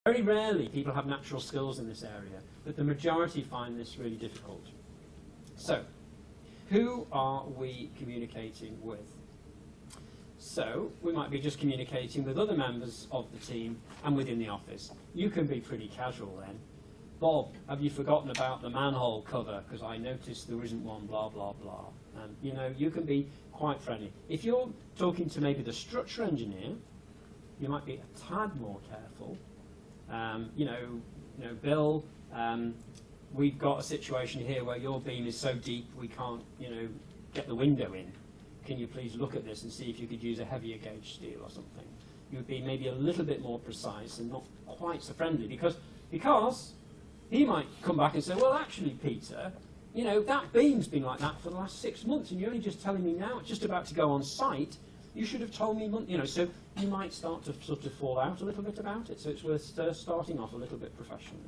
Very rarely people have natural skills in this area, but the majority find this really difficult. So, who are we communicating with? So, we might be just communicating with other members of the team and within the office. You can be pretty casual then. Bob, have you forgotten about the manhole cover? Because I noticed there isn't one, blah, blah, blah. And, you know, you can be quite friendly. If you're talking to maybe the structure engineer, you might be a tad more careful. You know, Bill, we've got a situation here where your beam is so deep we can't, you know, get the window in. Can you please look at this and see if you could use a heavier gauge steel or something? You would be maybe a little bit more precise and not quite so friendly, because he might come back and say, well, actually, Peter, you know, that beam's been like that for the last 6 months, and you're only just telling me now it's just about to go on site. You should have told me, you know, so you might start to sort of fall out a little bit about it, so it's worth starting off a little bit professionally.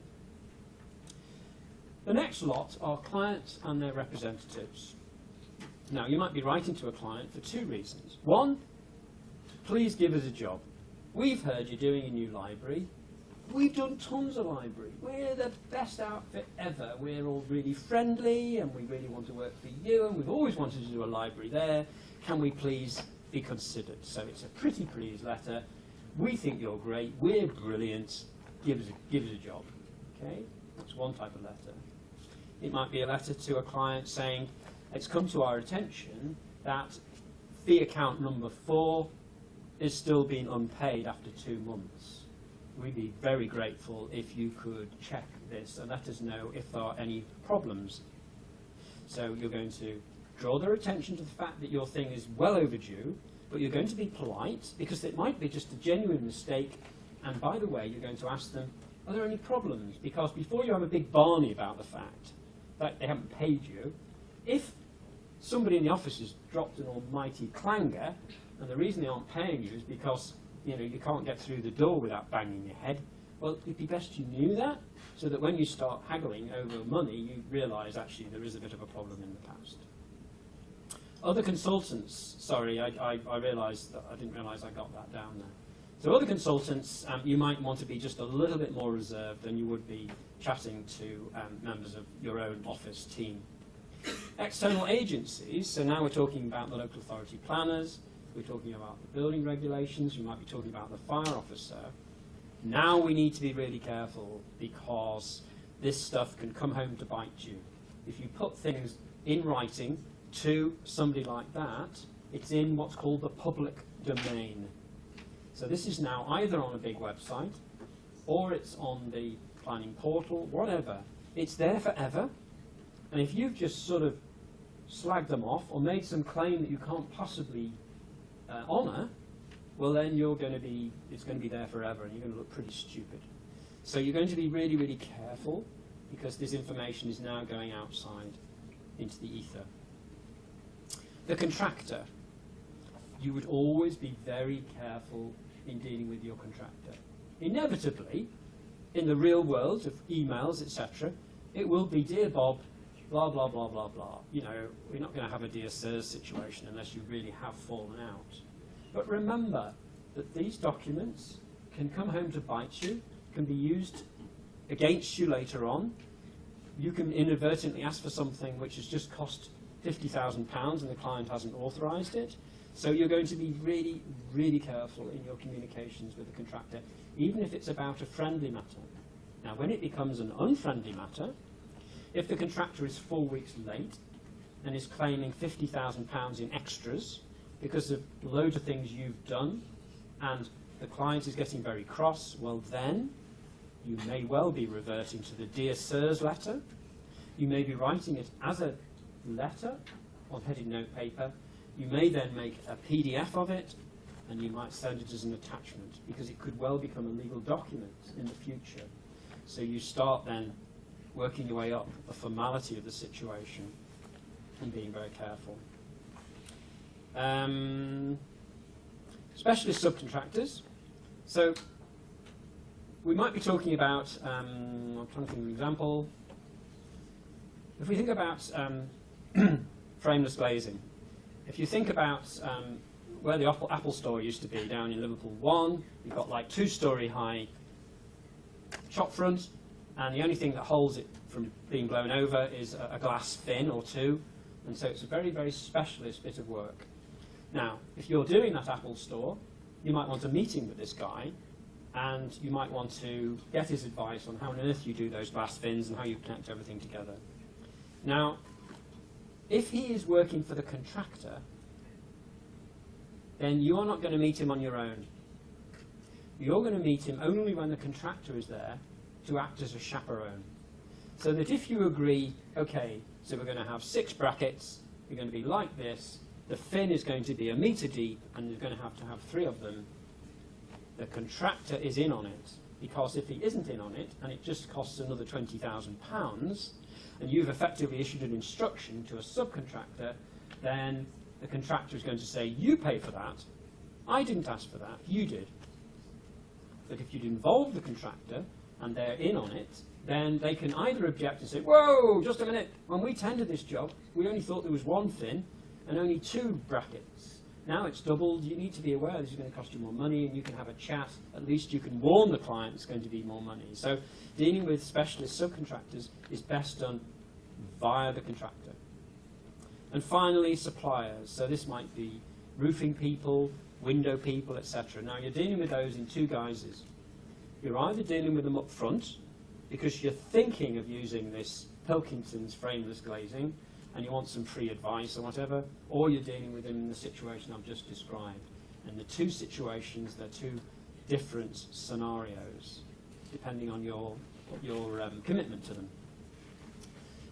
The next lot are clients and their representatives. Now, you might be writing to a client for 2 reasons. One, please give us a job. We've heard you're doing a new library. We've done tons of library. We're the best outfit ever. We're all really friendly, and we really want to work for you, and we've always wanted to do a library there. Can we please be considered? So it's a pretty please letter. We think you're great. We're brilliant. Give us a job. Okay? That's one type of letter. It might be a letter to a client saying, it's come to our attention that fee account number 4 is still being unpaid after 2 months. We'd be very grateful if you could check this and let us know if there are any problems. So you're going to draw their attention to the fact that your thing is well overdue, but you're going to be polite, because it might be just a genuine mistake. And by the way, you're going to ask them, are there any problems? Because before you have a big barney about the fact that they haven't paid you, if somebody in the office has dropped an almighty clanger, and the reason they aren't paying you is because, you know, you can't get through the door without banging your head, well, it'd be best you knew that, so that when you start haggling over money, you realise actually there is a bit of a problem in the past. Other consultants, sorry, I realised that I didn't realise I got that down there. So other consultants, you might want to be just a little bit more reserved than you would be chatting to members of your own office team. External agencies, so now we're talking about the local authority planners, we're talking about the building regulations, we might be talking about the fire officer. Now we need to be really careful, because this stuff can come home to bite you. If you put things in writing to somebody like that, it's in what's called the public domain. So this is now either on a big website, or it's on the planning portal, whatever. It's there forever, and if you've just sort of slagged them off or made some claim that you can't possibly honour, well then it's going to be there forever, and you're going to look pretty stupid. So you're going to be really, really careful, because this information is now going outside into the ether. The contractor. You would always be very careful in dealing with your contractor. Inevitably, in the real world of emails, etc., it will be, dear Bob, blah, blah, blah, blah, blah. You know, we're not going to have a dear sirs situation unless you really have fallen out. But remember that these documents can come home to bite you, can be used against you later on. You can inadvertently ask for something which has just cost £50,000 and the client hasn't authorised it. So you're going to be really, really careful in your communications with the contractor, even if it's about a friendly matter. Now, when it becomes an unfriendly matter, if the contractor is 4 weeks late and is claiming £50,000 in extras because of loads of things you've done, and the client is getting very cross, well then, you may well be reverting to the Dear Sirs letter. You may be writing it as a letter on headed note paper. You may then make a PDF of it, and you might send it as an attachment, because it could well become a legal document in the future. So you start then working your way up the formality of the situation and being very careful. Specialist subcontractors. So we might be talking about, I'm trying to think of an example. If we think about frameless glazing, if you think about where the Apple store used to be down in Liverpool 1, you've got like 2-story high shop front, and the only thing that holds it from being blown over is a glass fin or two, and so it's a very, very specialist bit of work. Now, if you're doing that Apple store, you might want a meeting with this guy, and you might want to get his advice on how on earth you do those glass fins and how you connect everything together. Now, if he is working for the contractor, then you are not going to meet him on your own. You're going to meet him only when the contractor is there to act as a chaperone. So that if you agree, okay, so we're going to have 6 brackets, they're going to be like this, the fin is going to be 1 metre deep, and you're going to have 3 of them, the contractor is in on it. Because if he isn't in on it, and it just costs another £20,000, and you've effectively issued an instruction to a subcontractor, then the contractor is going to say, you pay for that, I didn't ask for that, you did. But if you'd involve the contractor, and they're in on it, then they can either object and say, whoa, just a minute, when we tendered this job, we only thought there was 1 fin and only 2 brackets. Now it's doubled, you need to be aware this is going to cost you more money, and you can have a chat. At least you can warn the client it's going to be more money. So dealing with specialist subcontractors is best done via the contractor. And finally, suppliers. So this might be roofing people, window people, etc. Now you're dealing with those in 2 guises. You're either dealing with them up front because you're thinking of using this Pilkington's frameless glazing and you want some free advice or whatever, or you're dealing with them in the situation I've just described. And the 2 situations, they're 2 different scenarios depending on your commitment to them.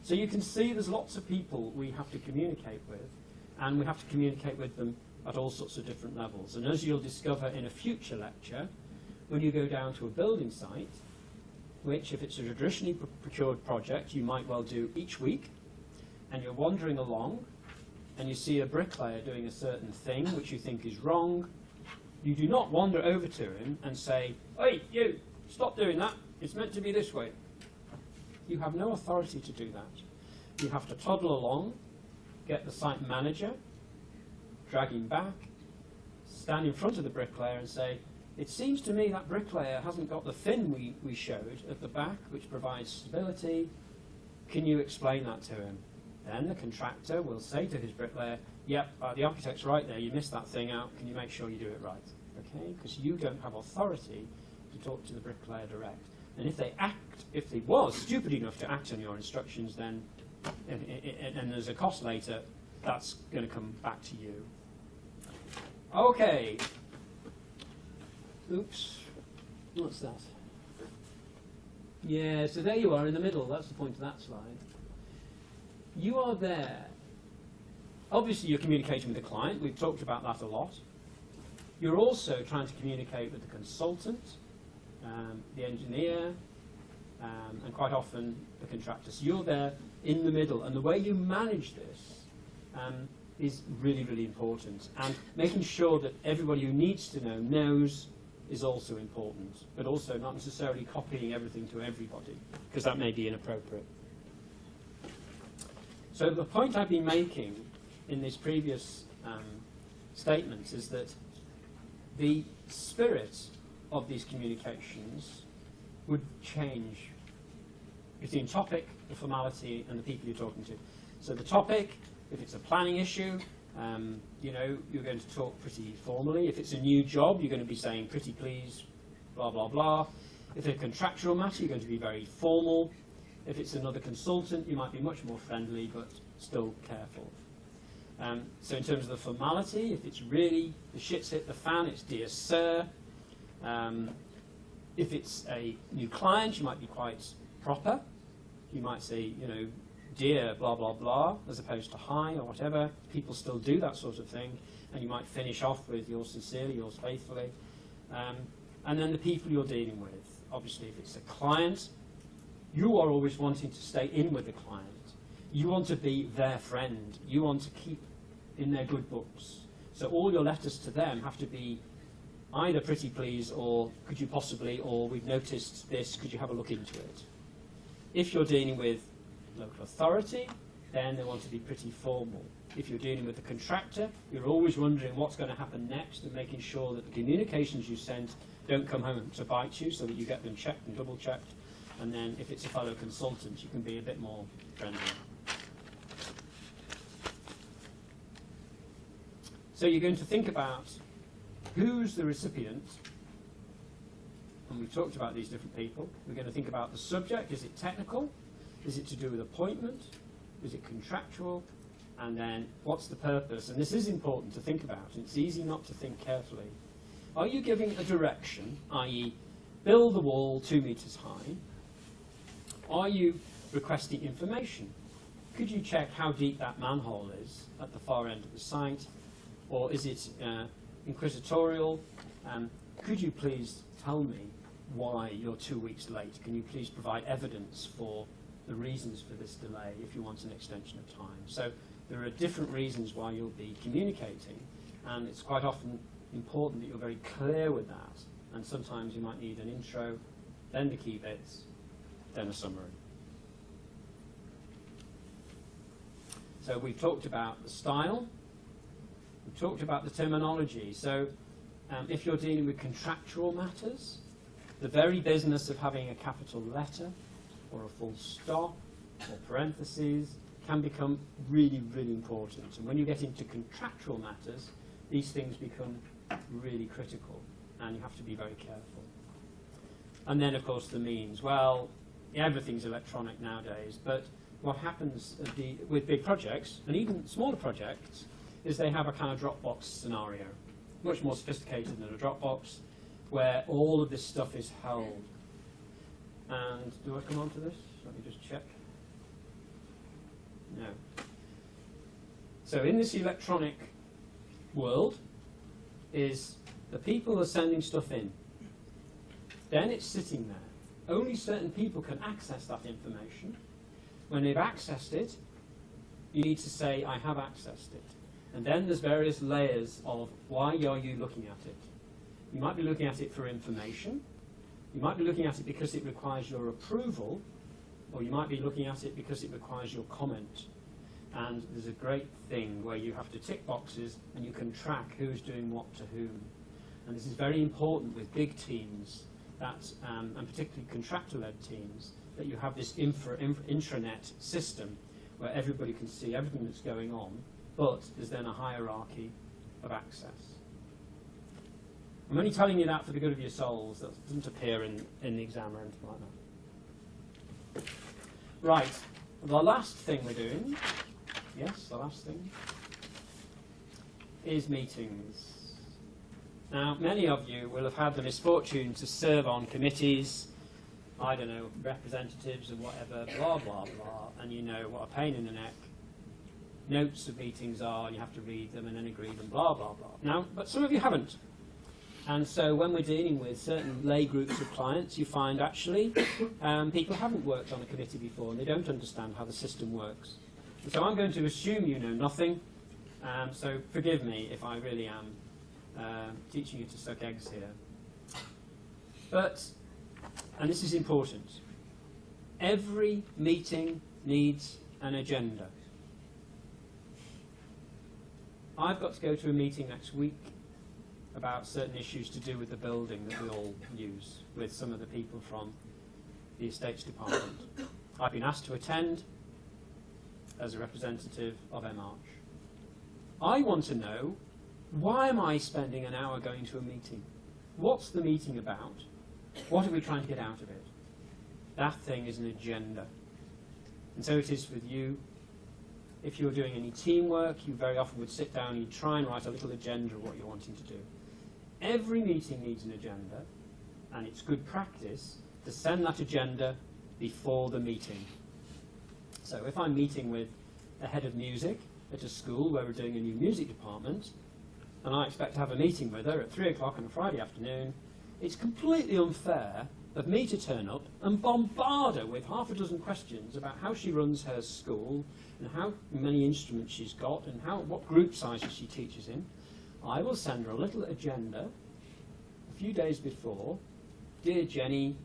So you can see there's lots of people we have to communicate with, and we have to communicate with them at all sorts of different levels. And as you'll discover in a future lecture, when you go down to a building site, which if it's a traditionally procured project, you might well do each week, and you're wandering along, and you see a bricklayer doing a certain thing which you think is wrong, you do not wander over to him and say, hey, you, stop doing that, it's meant to be this way. You have no authority to do that. You have to toddle along, get the site manager, drag him back, stand in front of the bricklayer and say, it seems to me that bricklayer hasn't got the fin we showed at the back, which provides stability. Can you explain that to him? Then the contractor will say to his bricklayer, yep, the architect's right there, you missed that thing out, can you make sure you do it right? Okay, because you don't have authority to talk to the bricklayer direct. And if they was stupid enough to act on your instructions, then, and there's a cost later, that's going to come back to you. Okay. Oops. What's that? Yeah, so there you are in the middle. That's the point of that slide. You are there. Obviously, you're communicating with the client. We've talked about that a lot. You're also trying to communicate with the consultant, the engineer, and quite often the contractor. So you're there in the middle. And the way you manage this is really, really important. And making sure that everybody who needs to know knows is also important, but also not necessarily copying everything to everybody, because that may be inappropriate. So the point I've been making in these previous statements is that the spirit of these communications would change between topic, the formality, and the people you're talking to. So the topic, if it's a planning issue, you know, you're going to talk pretty formally. If it's a new job, you're going to be saying, pretty please, blah, blah, blah. If it's a contractual matter, you're going to be very formal. If it's another consultant, you might be much more friendly, but still careful. So in terms of the formality, if it's really the shit's hit the fan, it's dear sir. If it's a new client, you might be quite proper. You might say, you know, dear blah, blah, blah, as opposed to hi or whatever. People still do that sort of thing. And you might finish off with yours sincerely, yours faithfully. And then the people you're dealing with. Obviously, if it's a client, you are always wanting to stay in with the client. You want to be their friend. You want to keep in their good books. So all your letters to them have to be either pretty please or could you possibly, or we've noticed this, could you have a look into it? If you're dealing with local authority, then they want to be pretty formal. If you're dealing with the contractor, you're always wondering what's going to happen next and making sure that the communications you sent don't come home to bite you, so that you get them checked and double checked. And then if it's a fellow consultant, you can be a bit more friendly. So you're going to think about who's the recipient, and we've talked about these different people. We're going to think about the subject. Is it technical? Is it to do with appointment? Is it contractual? And then what's the purpose? And this is important to think about. It's easy not to think carefully. Are you giving a direction, i.e. build the wall 2 meters high? Are you requesting information? Could you check how deep that manhole is at the far end of the site? Or is it inquisitorial? Could you please tell me why you're 2 weeks late? Can you please provide evidence for the reasons for this delay if you want an extension of time? So there are different reasons why you'll be communicating, and it's quite often important that you're very clear with that. And sometimes you might need an intro, then the key bits, then a summary. So we've talked about the style. We've talked about the terminology. So if you're dealing with contractual matters, the very business of having a capital letter or a full stop or parentheses can become really, really important. And when you get into contractual matters, these things become really critical, and you have to be very careful. And then, of course, the means. Well, everything's electronic nowadays, but what happens with big projects, and even smaller projects, is they have a kind of Dropbox scenario, much more sophisticated than a Dropbox, where all of this stuff is held. And do I come on to this? Let me just check. No. So in this electronic world, is the people are sending stuff in. Then it's sitting there. Only certain people can access that information. When they've accessed it, you need to say, I have accessed it. And then there's various layers of why are you looking at it. You might be looking at it for information. You might be looking at it because it requires your approval, or you might be looking at it because it requires your comment. And there's a great thing where you have to tick boxes and you can track who's doing what to whom. And this is very important with big teams, that, and particularly contractor-led teams, that you have this intranet system where everybody can see everything that's going on, but there's then a hierarchy of access. I'm only telling you that for the good of your souls. That doesn't appear in the exam or anything like that. Right, the last thing we're doing, yes, the last thing, is meetings. Now, many of you will have had the misfortune to serve on committees, I don't know, representatives and whatever, blah, blah, blah, and you know what a pain in the neck notes of meetings are, and you have to read them and then agree them, blah, blah, blah. Now, but some of you haven't. And so when we're dealing with certain lay groups of clients, you find actually people haven't worked on a committee before and they don't understand how the system works. And so I'm going to assume you know nothing, so forgive me if I really am teaching you to suck eggs here. But, and this is important, every meeting needs an agenda. I've got to go to a meeting next week about certain issues to do with the building that we all use with some of the people from the Estates Department. I've been asked to attend as a representative of MArch. I want to know, why am I spending an hour going to a meeting? What's the meeting about? What are we trying to get out of it? That thing is an agenda. And so it is with you. If you're doing any teamwork, you very often would sit down and you'd try and write a little agenda of what you're wanting to do. Every meeting needs an agenda, and it's good practice to send that agenda before the meeting. So if I'm meeting with a head of music at a school where we're doing a new music department, and I expect to have a meeting with her at 3 o'clock on a Friday afternoon, it's completely unfair of me to turn up and bombard her with half a dozen questions about how she runs her school and how many instruments she's got and what group sizes she teaches in. I will send her a little agenda a few days before. Dear Jenny,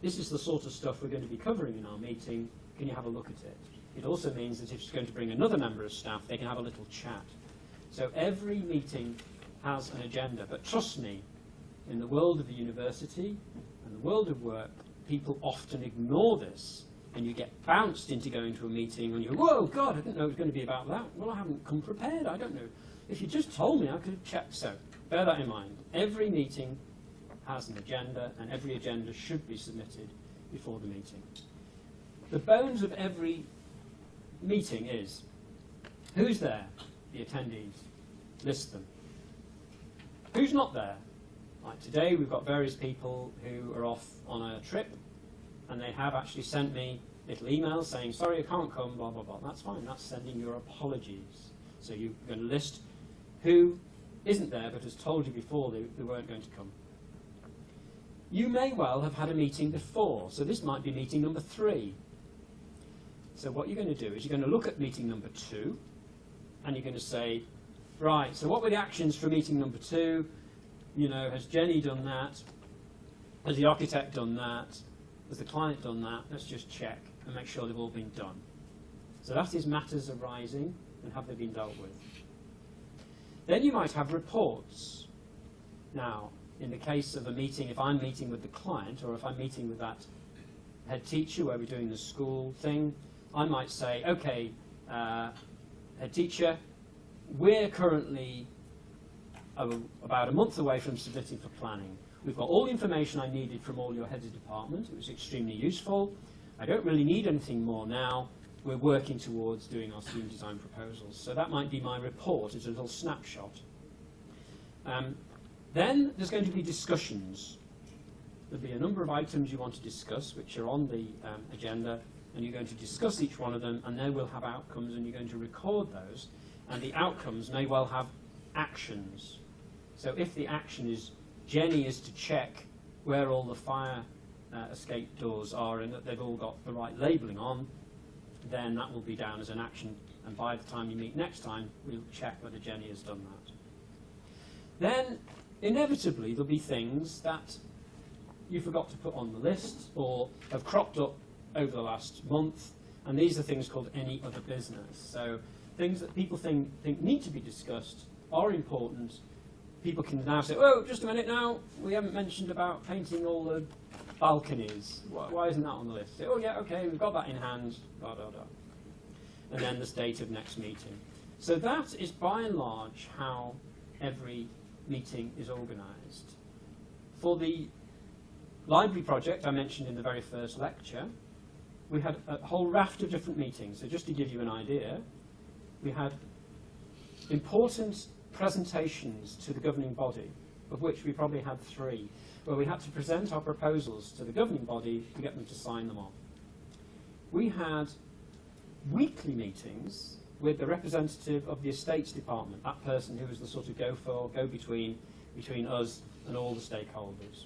this is the sort of stuff we're going to be covering in our meeting. Can you have a look at it? It also means that if she's going to bring another member of staff, they can have a little chat. So every meeting has an agenda, but trust me, in the world of the university and the world of work, people often ignore this, and you get bounced into going to a meeting and you go, whoa, God, I didn't know it was going to be about that. Well, I haven't come prepared, I don't know. If you just told me, I could have checked. So bear that in mind. Every meeting has an agenda, and every agenda should be submitted before the meeting. The bones of every meeting is, who's there? The attendees. List them. Who's not there? Like today, we've got various people who are off on a trip, and they have actually sent me little emails saying, sorry, I can't come, blah, blah, blah. That's fine. That's sending your apologies. So you're going to list who isn't there but has told you before they weren't going to come. You may well have had a meeting before, so this might be meeting number 3. So what you're going to do is you're going to look at meeting number 2, and you're going to say, right, so what were the actions for meeting number 2? You know, has Jenny done that? Has the architect done that? Has the client done that? Let's just check and make sure they've all been done. So that is matters arising, and have they been dealt with? Then you might have reports. Now, in the case of a meeting, if I'm meeting with the client, or if I'm meeting with that head teacher where we're doing the school thing, I might say, okay, head teacher, we're currently about a month away from submitting for planning. We've got all the information I needed from all your heads of department. It was extremely useful. I don't really need anything more now. We're working towards doing our scheme design proposals. So that might be my report as a little snapshot. Then there's going to be discussions. There'll be a number of items you want to discuss which are on the agenda, and you're going to discuss each one of them, and they will have outcomes, and you're going to record those. And the outcomes may well have actions. So if the action is Jenny is to check where all the fire escape doors are and that they've all got the right labelling on, then that will be down as an action, and by the time you meet next time, we'll check whether Jenny has done that. Then, inevitably, there'll be things that you forgot to put on the list or have cropped up over the last month, and these are things called any other business. So things that people think need to be discussed are important. People can now say, oh, just a minute now, we haven't mentioned about painting all the balconies. Why isn't that on the list? Say, oh yeah, okay, we've got that in hand, da da da. And then the date of next meeting. So that is by and large how every meeting is organised. For the library project I mentioned in the very first lecture, we had a whole raft of different meetings. So just to give you an idea, we had important presentations to the governing body, of which we probably had 3, where we had to present our proposals to the governing body to get them to sign them off. We had weekly meetings with the representative of the estates department, that person who was the sort of go-between between us and all the stakeholders.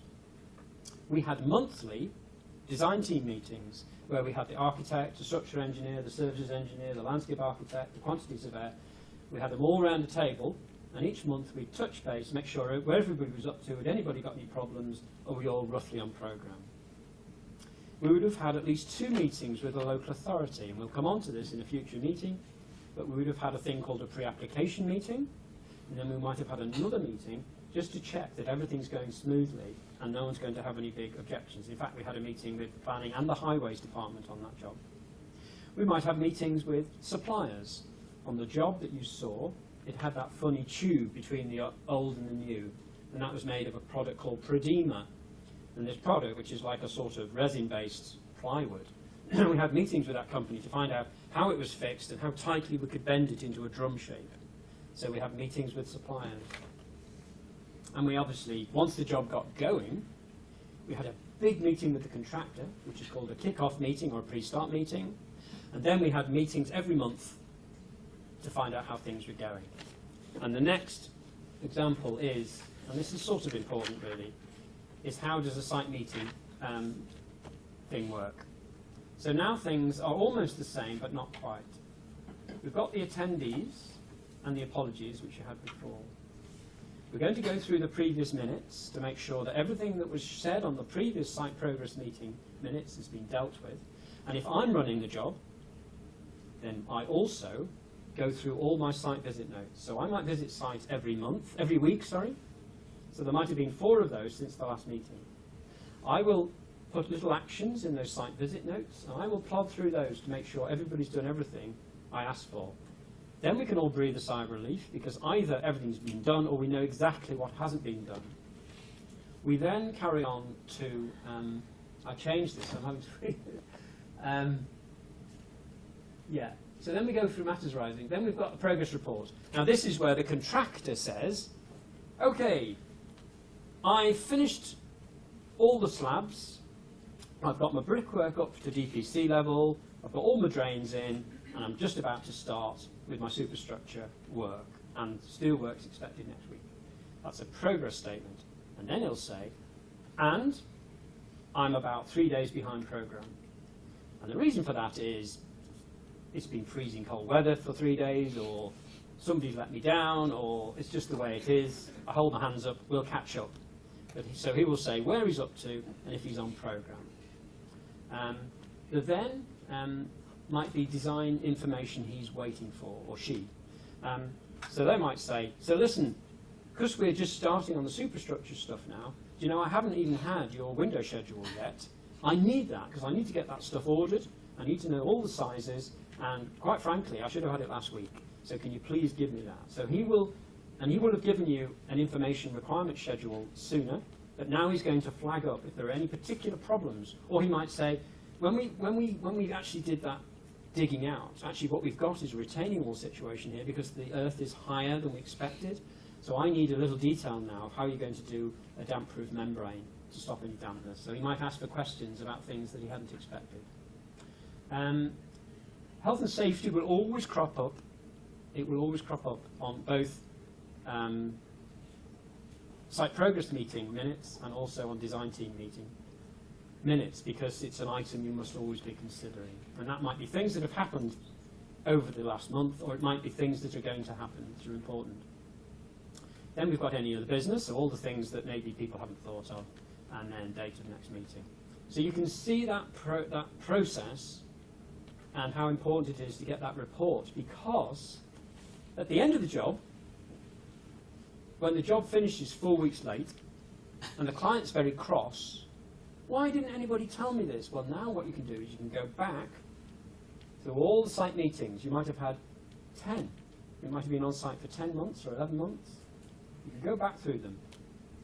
We had monthly design team meetings where we had the architect, the structural engineer, the services engineer, the landscape architect, the quantity surveyor. We had them all around a table, and each month we'd touch base, make sure where everybody was up to, had anybody got any problems, or were we all roughly on programme. We would have had at least 2 meetings with the local authority, and we'll come on to this in a future meeting, but we would have had a thing called a pre-application meeting, and then we might have had another meeting just to check that everything's going smoothly and no one's going to have any big objections. In fact, we had a meeting with planning and the highways department on that job. We might have meetings with suppliers. On the job that you saw, it had that funny tube between the old and the new, and that was made of a product called Prodema. And this product, which is like a sort of resin-based plywood, we had meetings with that company to find out how it was fixed and how tightly we could bend it into a drum shape. So we had meetings with suppliers. And we obviously, once the job got going, we had a big meeting with the contractor, which is called a kick-off meeting or a pre-start meeting. And then we had meetings every month to find out how things were going. And the next example is, and this is sort of important really, is how does a site meeting thing work? So now things are almost the same, but not quite. We've got the attendees and the apologies, which you had before. We're going to go through the previous minutes to make sure that everything that was said on the previous site progress meeting minutes has been dealt with. And if I'm running the job, then I also go through all my site visit notes. So I might visit sites every week. So So there might have been 4 of those since the last meeting. I will put little actions in those site visit notes, and I will plod through those to make sure everybody's done everything I asked for. Then we can all breathe a sigh of relief, because either everything's been done or we know exactly what hasn't been done. We then carry on to, I changed this, I'm having to read it. Yeah, so then we go through matters rising. Then we've got a progress report. Now this is where the contractor says, okay, I finished all the slabs, I've got my brickwork up to DPC level, I've got all my drains in, and I'm just about to start with my superstructure work, and steel work's expected next week. That's a progress statement. And then he'll say, and I'm about 3 days behind program. And the reason for that is it's been freezing cold weather for 3 days, or somebody's let me down, or it's just the way it is. I hold my hands up, we'll catch up. So he will say where he's up to and if he's on program. There then might be design information he's waiting for, or she. So they might say, so listen, because we're just starting on the superstructure stuff now, do you know, I haven't even had your window schedule yet. I need that, because I need to get that stuff ordered. I need to know all the sizes, and quite frankly, I should have had it last week. So can you please give me that? So he will have given you an information requirement schedule sooner, but now he's going to flag up if there are any particular problems. Or he might say, when we actually did that digging out, actually what we've got is a retaining wall situation here because the earth is higher than we expected. So I need a little detail now of how you're going to do a damp-proof membrane to stop any dampness. So he might ask for questions about things that he hadn't expected. Health and safety will always crop up. It will always crop up on both site progress meeting minutes and also on design team meeting minutes, because it's an item you must always be considering. And that might be things that have happened over the last month, or it might be things that are going to happen that are important. Then we've got any other business, so all the things that maybe people haven't thought of, and then date of next meeting. So you can see that process and how important it is to get that report, because at the end of the job, when the job finishes 4 weeks late, and the client's very cross, why didn't anybody tell me this? Well, now what you can do is you can go back through all the site meetings. You might have had 10. You might have been on site for 10 months or 11 months. You can go back through them.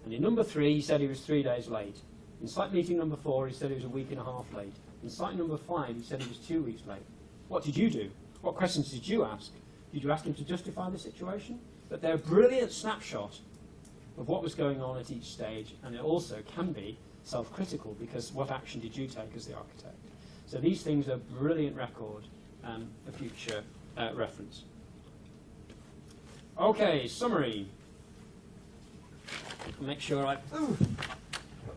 And in number 3, he said he was 3 days late. In site meeting number 4, he said he was a week and a half late. In site number 5, he said he was 2 weeks late. What did you do? What questions did you ask? Did you ask him to justify the situation? But they're a brilliant snapshot of what was going on at each stage, and it also can be self-critical, because what action did you take as the architect? So these things are a brilliant record for future reference. Okay, summary. I'll make sure I've got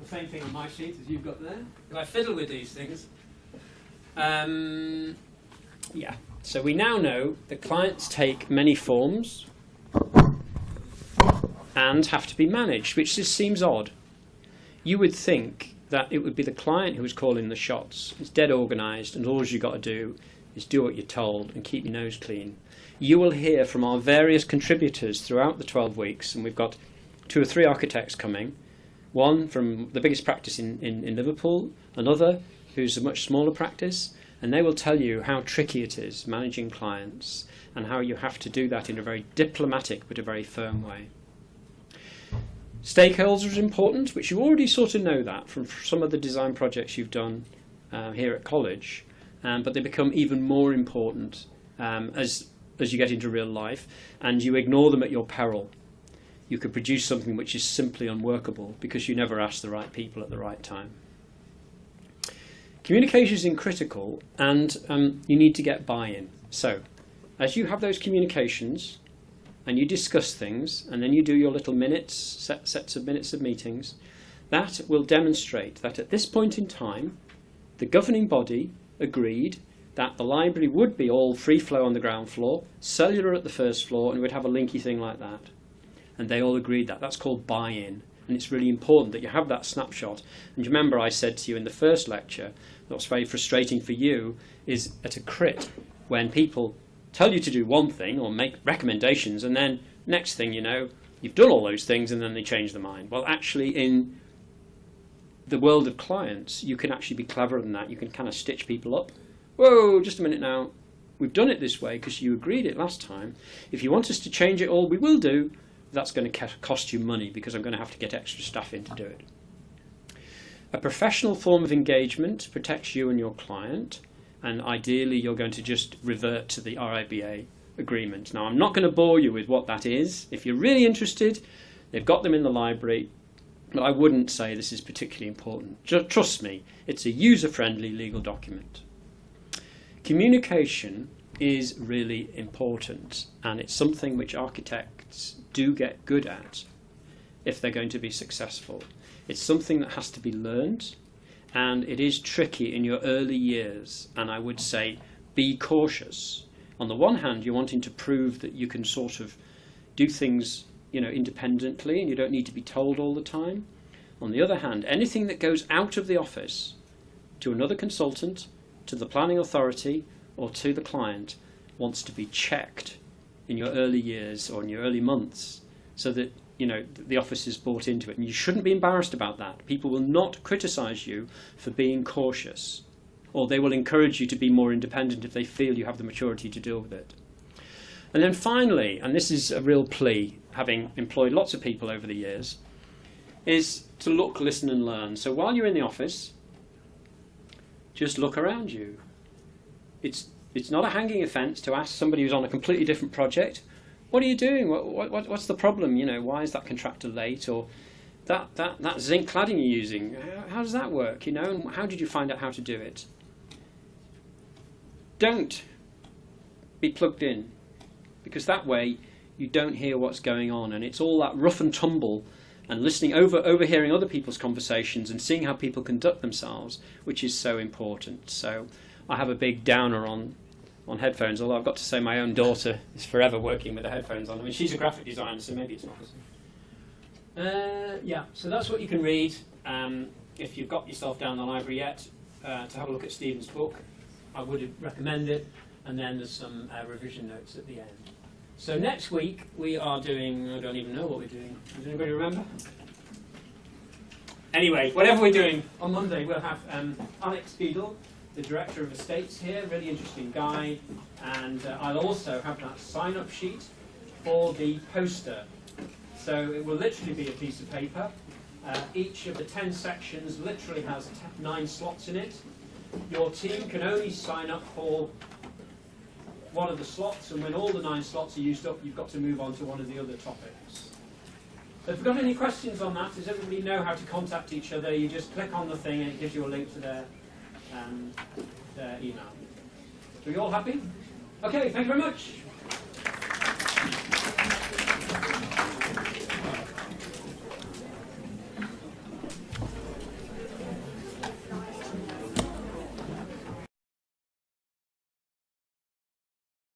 the same thing on my sheet as you've got there. Do I fiddle with these things? Yeah. So we now know that clients take many forms and have to be managed, which just seems odd. You would think that it would be the client who was calling the shots. It's dead organised, and all you've got to do is do what you're told and keep your nose clean. You will hear from our various contributors throughout the 12 weeks, and we've got 2 or 3 architects coming. One from the biggest practice in Liverpool, another who's a much smaller practice, and they will tell you how tricky it is managing clients and how you have to do that in a very diplomatic but a very firm way. Stakeholders are important, which you already sort of know that from some of the design projects you've done here at college, but they become even more important as you get into real life, and you ignore them at your peril. You could produce something which is simply unworkable because you never ask the right people at the right time. Communication is critical, and you need to get buy-in. So, as you have those communications, and you discuss things, and then you do your little minutes, sets of minutes of meetings, that will demonstrate that at this point in time, the governing body agreed that the library would be all free flow on the ground floor, cellular at the first floor, and we'd have a linky thing like that. And they all agreed that. That's called buy-in. And it's really important that you have that snapshot. And you remember I said to you in the first lecture, what's very frustrating for you is at a crit, when people tell you to do one thing or make recommendations, and then next thing you know, You've done all those things and then they change their mind. Well, actually, in the world of clients, you can actually be cleverer than that. You can kind of stitch people up. Whoa, just a minute now. We've done it this way because you agreed it last time. If you want us to change it all, we will do. That's going to cost you money because I'm going to have to get extra staff in to do it. A professional form of engagement protects you and your client, and ideally you're going to just revert to the RIBA agreement. Now, I'm not going to bore you with what that is. If you're really interested, they've got them in the library, but I wouldn't say this is particularly important. Trust me, it's a user-friendly legal document. Communication is really important, and it's something which architects do get good at if they're going to be successful. It's something that has to be learned, and it is tricky in your early years, and I would say be cautious. On the one hand, you're wanting to prove that you can sort of do things, independently, and you don't need to be told all the time. On the other hand, anything that goes out of the office to another consultant, to the planning authority, or to the client wants to be checked in your early years or in your early months so that the office is bought into it. And you shouldn't be embarrassed about that. People will not criticise you for being cautious, or they will encourage you to be more independent if they feel you have the maturity to deal with it. And then finally, and this is a real plea, having employed lots of people over the years, is to look, listen and learn. So while you're in the office, just look around you. It's not a hanging offence to ask somebody who's on a completely different project, what are you doing? What's the problem? Why is that contractor late? Or that zinc cladding you're using, how does that work? And how did you find out how to do it? Don't be plugged in, because that way you don't hear what's going on, and it's all that rough and tumble and overhearing other people's conversations and seeing how people conduct themselves, which is so important. So I have a big downer on headphones, although I've got to say my own daughter is forever working with the headphones on. I mean, she's a graphic designer, so maybe it's not the same. So that's what you can read if you've got yourself down the library yet, to have a look at Stephen's book. I would recommend it, and then there's some revision notes at the end. So next week we are doing, I don't even know what we're doing. Does anybody remember? Anyway, whatever we're doing, on Monday we'll have Alex Beadle, the Director of Estates here, really interesting guy, and I'll also have that sign-up sheet for the poster. So it will literally be a piece of paper. Each of the 10 sections literally has 9 slots in it. Your team can only sign up for one of the slots, and when all the 9 slots are used up, you've got to move on to one of the other topics. So if you've got any questions on that, does everybody know how to contact each other? You just click on the thing and it gives you a link to their email. Are we all happy? Okay, thank you very much.